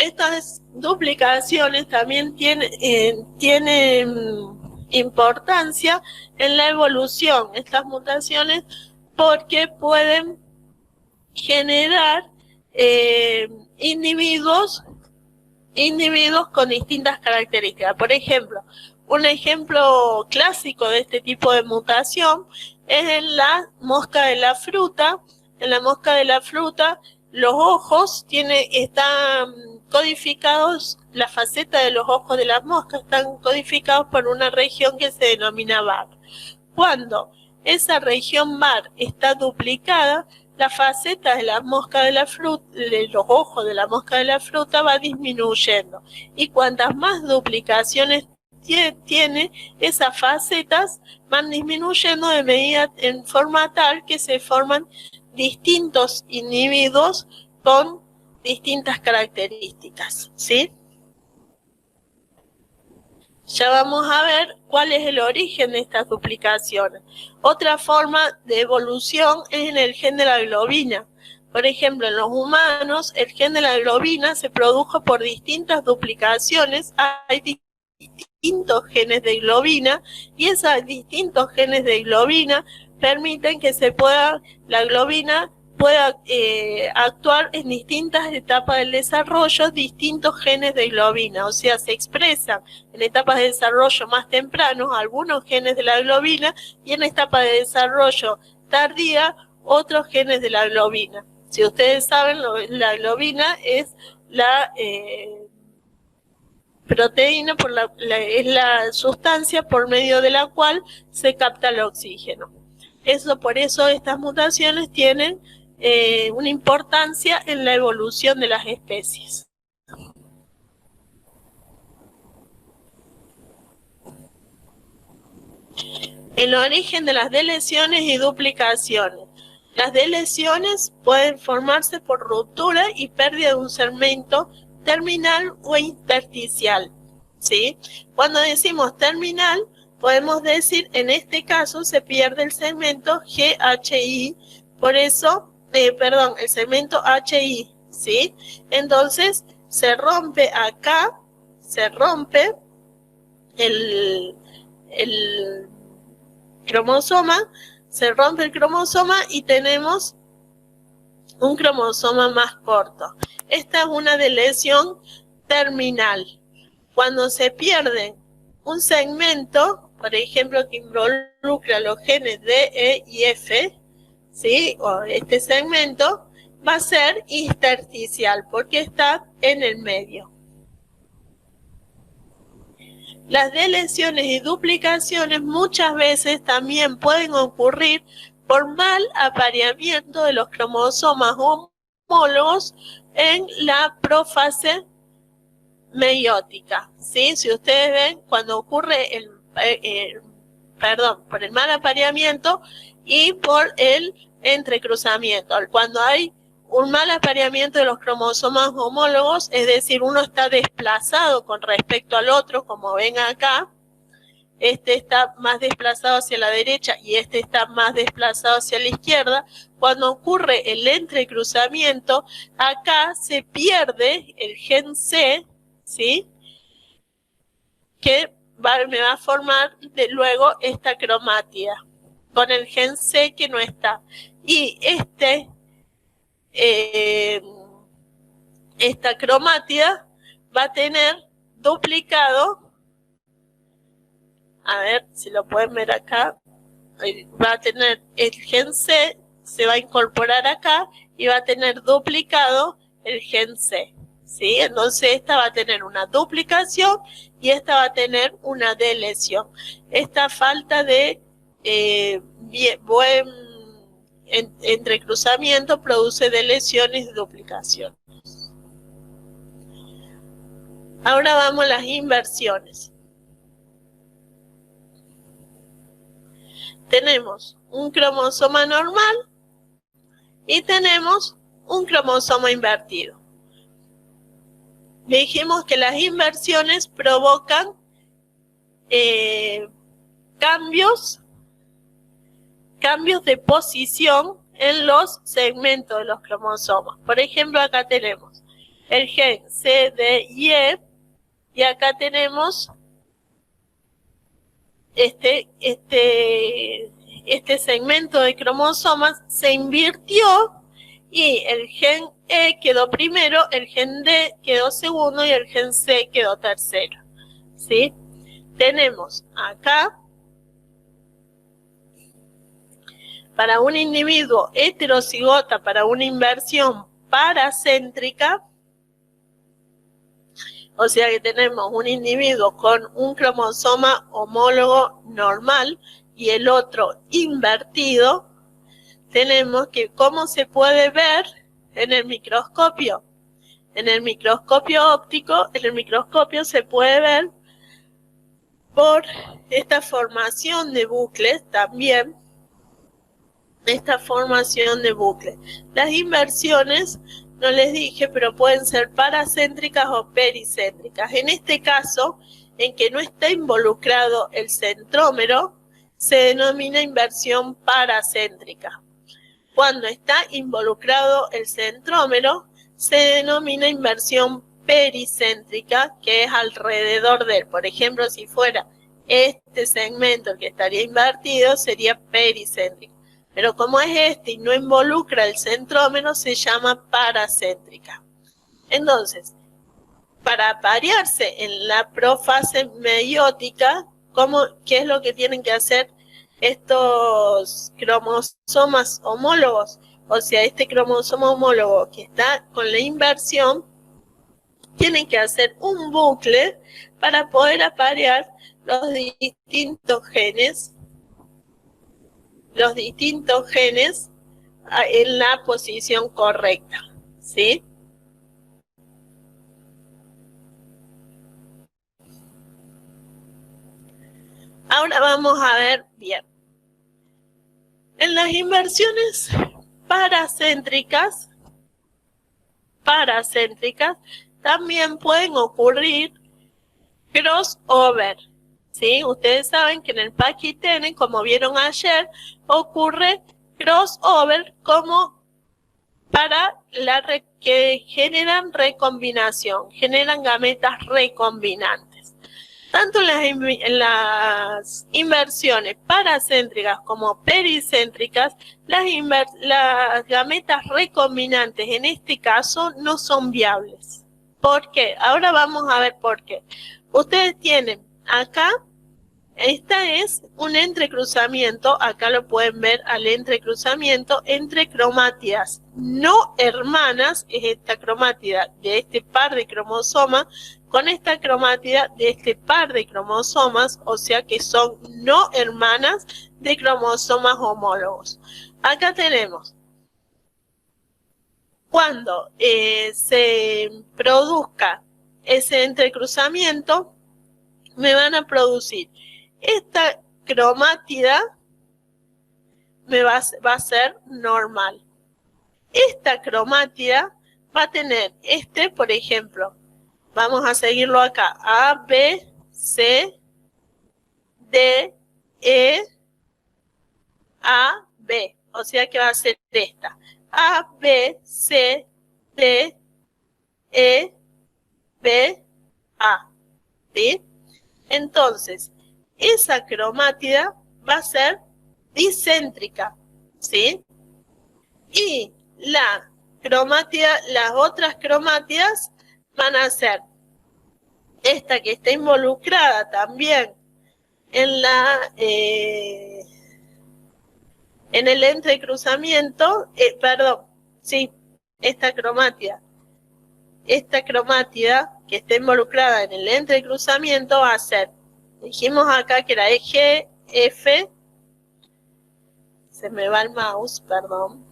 Estas duplicaciones también tienen importancia en la evolución, estas mutaciones, porque pueden generar individuos con distintas características. Por ejemplo, un ejemplo clásico de este tipo de mutación es en la mosca de la fruta. En la mosca de la fruta, los ojos están codificados, la faceta de los ojos de la mosca están codificados por una región que se denomina VAR. Cuando esa región VAR está duplicada, la faceta de la mosca de la fruta, de los ojos de la mosca de la fruta, va disminuyendo. Y cuantas más duplicaciones tiene, esas facetas van disminuyendo de medida en forma tal que se forman distintos individuos con distintas características, ¿sí? Ya vamos a ver cuál es el origen de estas duplicaciones. Otra forma de evolución es en el gen de la globina. Por ejemplo, en los humanos, el gen de la globina se produjo por distintas duplicaciones. Hay distintos genes de globina y esos distintos genes de globina permiten que la globina pueda actuar en distintas etapas del desarrollo, distintos genes de globina, o sea, se expresan en etapas de desarrollo más tempranos algunos genes de la globina y en etapas de desarrollo tardía otros genes de la globina. Si ustedes saben, la globina es la proteína, es la sustancia por medio de la cual se capta el oxígeno. Por eso estas mutaciones tienen una importancia en la evolución de las especies. El origen de las deleciones y duplicaciones. Las deleciones pueden formarse por ruptura y pérdida de un segmento terminal o intersticial, ¿sí? Cuando decimos terminal, podemos decir, en este caso, se pierde el segmento GHI, por eso, el segmento HI, ¿sí? Entonces, se rompe acá, se rompe el cromosoma, se rompe el cromosoma y tenemos un cromosoma más corto. Esta es una deleción terminal. Cuando se pierde un segmento, por ejemplo, que involucra los genes D, E y F, ¿sí? O este segmento va a ser intersticial porque está en el medio. Las deleciones y duplicaciones muchas veces también pueden ocurrir por mal apareamiento de los cromosomas homólogos en la prófase meiótica, ¿sí? Si ustedes ven, cuando ocurre por el mal apareamiento y por el entrecruzamiento. Cuando hay un mal apareamiento de los cromosomas homólogos, es decir, uno está desplazado con respecto al otro, como ven acá, este está más desplazado hacia la derecha y este está más desplazado hacia la izquierda. Cuando ocurre el entrecruzamiento, acá se pierde el gen C, ¿sí? Que me va a formar luego esta cromátida con el gen C que no está. Y esta cromátida va a tener duplicado, a ver si lo pueden ver acá, va a tener el gen C, se va a incorporar acá y va a tener duplicado el gen C, ¿sí? Entonces esta va a tener una duplicación y esta va a tener una deleción. Esta falta de buen entrecruzamiento produce deleciones y duplicaciones. Ahora vamos a las inversiones. Tenemos un cromosoma normal y tenemos un cromosoma invertido. Dijimos que las inversiones provocan cambios de posición en los segmentos de los cromosomas. Por ejemplo, acá tenemos el gen C, D y E, y acá tenemos este segmento de cromosomas se invirtió y el gen E quedó primero, el gen D quedó segundo y el gen C quedó tercero, ¿sí? Tenemos acá, para un individuo heterocigota, para una inversión paracéntrica, o sea que tenemos un individuo con un cromosoma homólogo normal y el otro invertido, tenemos que, ¿cómo se puede ver en el microscopio? En el microscopio óptico, en el microscopio se puede ver por esta formación de bucles también, esta formación de bucles. Las inversiones, no les dije, pero pueden ser paracéntricas o pericéntricas. En este caso, en que no está involucrado el centrómero, se denomina inversión paracéntrica. Cuando está involucrado el centrómero, se denomina inversión pericéntrica, que es alrededor de él. Por ejemplo, si fuera este segmento el que estaría invertido, sería pericéntrico. Pero como es este y no involucra el centrómero, se llama paracéntrica. Entonces, para aparearse en la profase meiótica, ¿qué es lo que tienen que hacer estos cromosomas homólogos? O sea, este cromosoma homólogo que está con la inversión, tienen que hacer un bucle para poder aparear los distintos genes en la posición correcta, ¿sí? Ahora vamos a ver bien. En las inversiones paracéntricas también pueden ocurrir crossover, ¿sí? Ustedes saben que en el Paquitene, como vieron ayer, ocurre crossover como para que generan recombinación, generan gametas recombinantes. Tanto en las inversiones paracéntricas como pericéntricas, las gametas recombinantes en este caso no son viables. ¿Por qué? Ahora vamos a ver por qué. Ustedes tienen acá, esta es un entrecruzamiento, acá lo pueden ver al entrecruzamiento entre cromátidas no hermanas, es esta cromátida de este par de cromosomas, con esta cromátida de este par de cromosomas, o sea que son no hermanas de cromosomas homólogos. Acá tenemos, cuando se produzca ese entrecruzamiento, me van a producir esta cromátida, va a ser normal. Esta cromátida va a tener por ejemplo, vamos a seguirlo acá, A, B, C, D, E, A, B. O sea que va a ser esta. A, B, C, D, E, B, A. ¿Sí? Entonces, esa cromátida va a ser discéntrica, ¿sí? Y las otras cromátidas van a ser esta que está involucrada también en el entrecruzamiento, esta cromátida que está involucrada en el entrecruzamiento va a ser, dijimos acá que era G, F, se me va el mouse, perdón.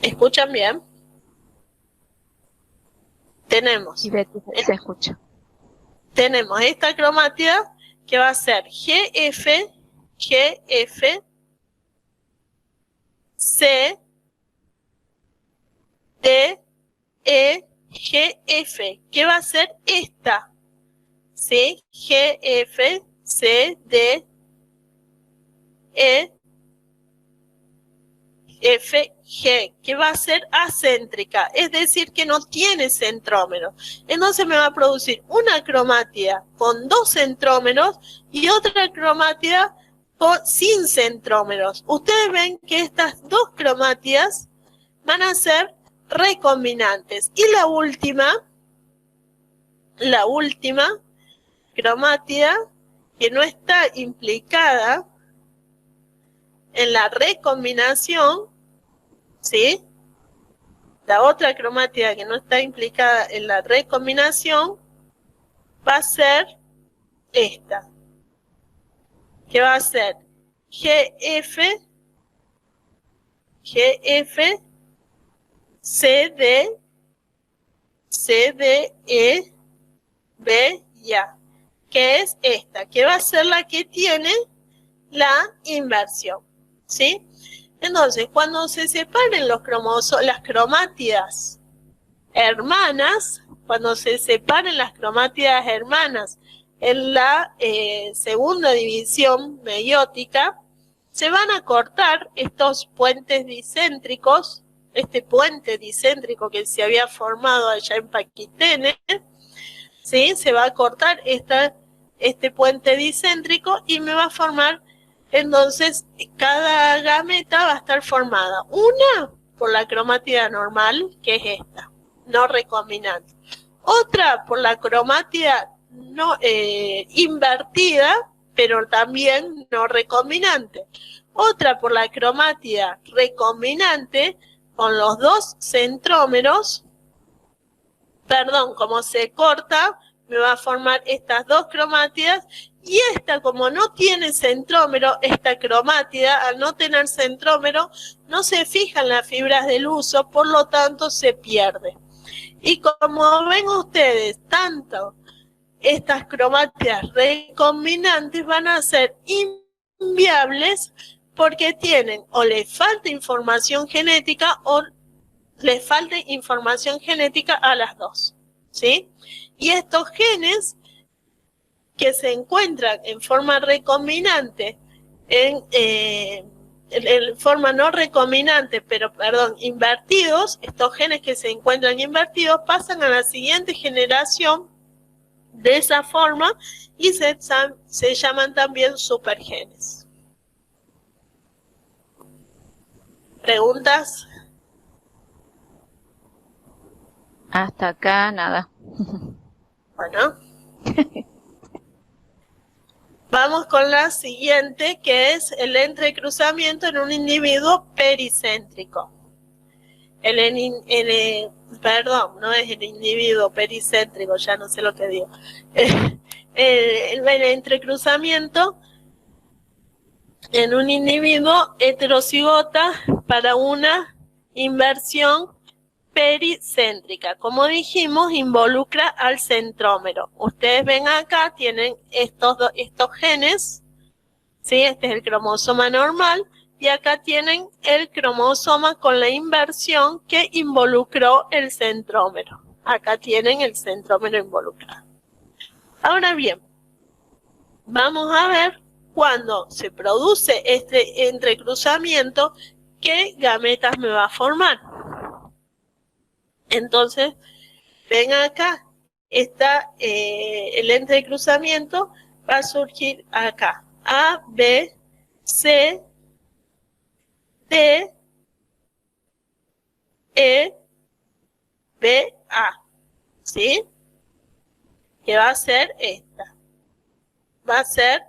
¿Escuchan bien? Tenemos. Sí, Betty, se escucha. Tenemos esta cromátida que va a ser GF, C, D, E, GF. ¿Qué va a ser esta? ¿Sí? GF, C, D, E, FG, que va a ser acéntrica, es decir, que no tiene centrómeros. Entonces me va a producir una cromátida con 2 centrómeros y otra cromátida sin centrómeros. Ustedes ven que estas 2 cromátidas van a ser recombinantes. Y la última cromátida que no está implicada en la recombinación, ¿sí? La otra cromátida que no está implicada en la recombinación va a ser esta, que va a ser GF, CD, CDE, B y A, que es esta, que va a ser la que tiene la inversión, ¿sí? Entonces, cuando se separen los cromosomas, las cromátidas hermanas, cuando se separen las cromátidas hermanas en la segunda división meiótica, se van a cortar estos puentes dicéntricos, este puente dicéntrico que se había formado allá en Paquitene, ¿sí? Se va a cortar este puente dicéntrico y me va a formar, entonces, cada gameta va a estar formada. Una por la cromátida normal, que es esta, no recombinante. Otra por la cromátida no, invertida, pero también no recombinante. Otra por la cromátida recombinante, con los 2 centrómeros, perdón, como se corta, me va a formar estas 2 cromátidas, y esta, como no tiene centrómero, esta cromátida, al no tener centrómero, no se fijan las fibras del uso, por lo tanto se pierde. Y como ven ustedes, tanto estas cromátidas recombinantes van a ser inviables porque tienen o les falta información genética o les falta información genética a las 2, ¿sí? Y estos genes que se encuentran en forma recombinante, en forma no recombinante, pero perdón, invertidos, estos genes que se encuentran invertidos pasan a la siguiente generación de esa forma y se llaman también supergenes. ¿Preguntas? Hasta acá nada. Bueno. Vamos con la siguiente, que es el entrecruzamiento en un individuo pericéntrico. Perdón, no es el individuo pericéntrico, ya no sé lo que digo. El entrecruzamiento en un individuo heterocigota para una inversión pericéntrica. Como dijimos, involucra al centrómero. Ustedes ven acá, tienen estos genes, ¿sí? Este es el cromosoma normal, y acá tienen el cromosoma con la inversión que involucró el centrómero. Acá tienen el centrómero involucrado. Ahora bien, vamos a ver cuando se produce este entrecruzamiento, qué gametas me va a formar. Entonces, ven acá, está el entrecruzamiento, va a surgir acá. A, B, C, D, E, B, A. ¿Sí? Que va a ser esta. Va a ser,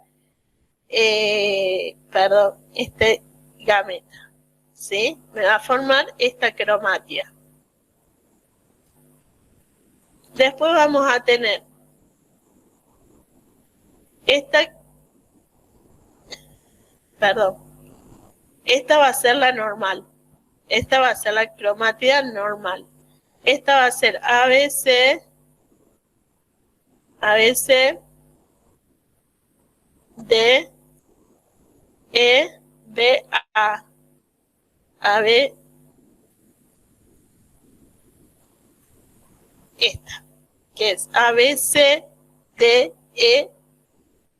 perdón, este gameta. ¿Sí? Me va a formar esta cromátida. Después vamos a tener esta va a ser la normal. Esta va a ser la cromátida normal. Esta va a ser ABC, D, E, B, A, AB, esta, que es A, B, C, D, E,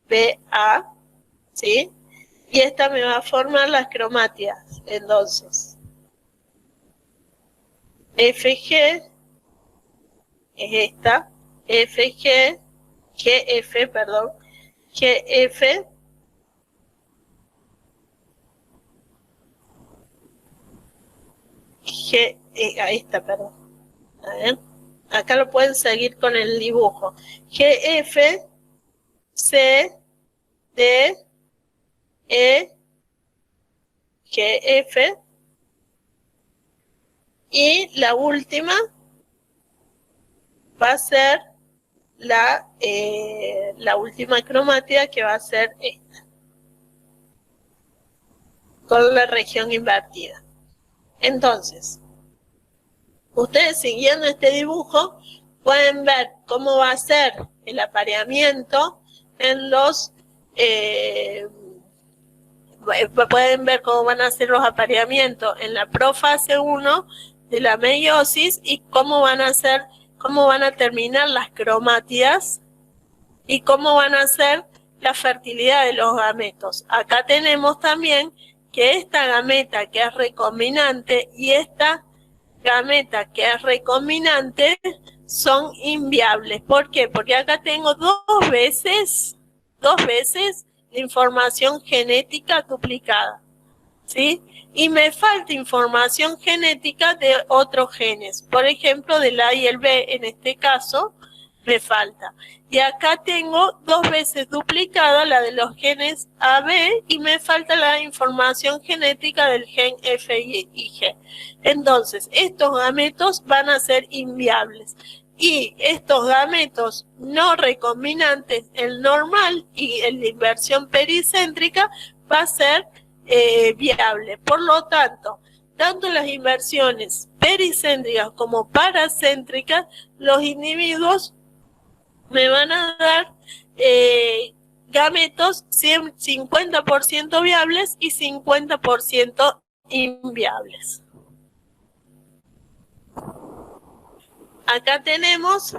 B, A, ¿sí? Y esta me va a formar las cromátidas. Entonces, FG es esta, FG, GF, perdón, GF, ahí está, perdón. A ver, acá lo pueden seguir con el dibujo. GF, C, D, E, GF, y la última va a ser la última cromática, que va a ser esta, con la región invertida. Entonces, ustedes siguiendo este dibujo pueden ver cómo va a ser el apareamiento en los pueden ver cómo van a ser los apareamientos en la profase 1 de la meiosis, y cómo van a terminar las cromátidas y cómo van a ser la fertilidad de los gametos. Acá tenemos también que esta gameta que es recombinante y esta gameta que es recombinante son inviables. ¿Por qué? Porque acá tengo dos veces la información genética duplicada, ¿sí? Y me falta información genética de otros genes, por ejemplo del A y el B, en este caso me falta. Y acá tengo dos veces duplicada la de los genes AB y me falta la información genética del gen F y G. Entonces, estos gametos van a ser inviables. Y estos gametos no recombinantes, el normal y el de inversión pericéntrica, va a ser viable. Por lo tanto, tanto las inversiones pericéntricas como paracéntricas, los individuos me van a dar gametos 50% viables y 50% inviables. Acá tenemos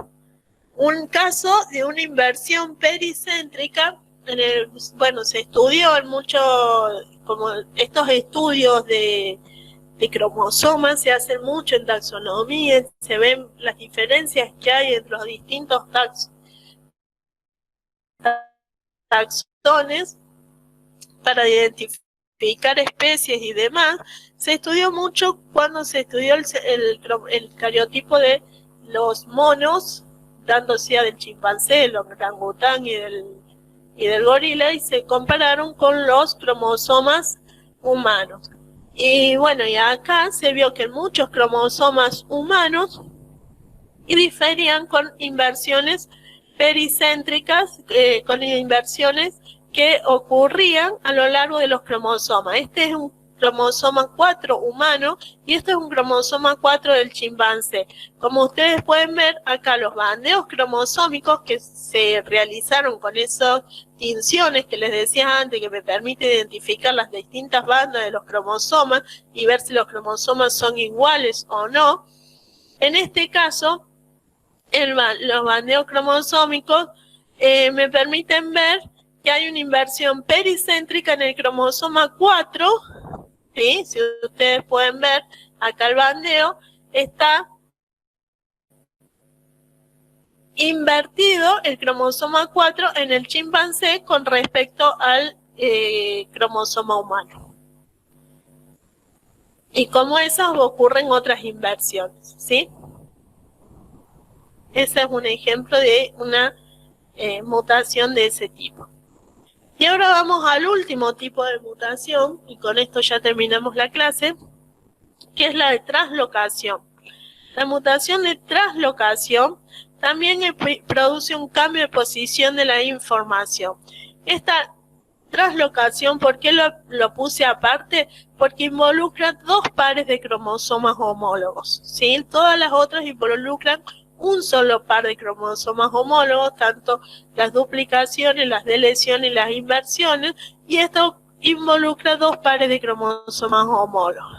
un caso de una inversión pericéntrica. Bueno, se estudió en mucho, como estos estudios de cromosomas se hacen mucho en taxonomía, se ven las diferencias que hay entre los distintos taxones para identificar especies y demás. Se estudió mucho cuando se estudió el cariotipo de los monos, dándose del chimpancé, del orangután y del gorila, y se compararon con los cromosomas humanos. Y bueno, y acá se vio que muchos cromosomas humanos diferían con inversiones pericéntricas, con inversiones que ocurrían a lo largo de los cromosomas. Este es un cromosoma 4 humano y este es un cromosoma 4 del chimpancé. Como ustedes pueden ver acá, los bandeos cromosómicos que se realizaron con esas tinciones que les decía antes, que me permite identificar las distintas bandas de los cromosomas y ver si los cromosomas son iguales o no. En este caso, los bandeos cromosómicos me permiten ver que hay una inversión pericéntrica en el cromosoma 4, ¿sí? Si ustedes pueden ver, acá el bandeo está invertido, el cromosoma 4 en el chimpancé con respecto al cromosoma humano. Y como esas ocurren otras inversiones, ¿sí? Ese es un ejemplo de una mutación de ese tipo. Y ahora vamos al último tipo de mutación, y con esto ya terminamos la clase, que es la de translocación. La mutación de translocación también produce un cambio de posición de la información. Esta translocación, ¿por qué lo puse aparte? Porque involucra dos pares de cromosomas homólogos, ¿sí? Todas las otras involucran un solo par de cromosomas homólogos, tanto las duplicaciones, las deleciones y las inversiones, y esto involucra dos pares de cromosomas homólogos.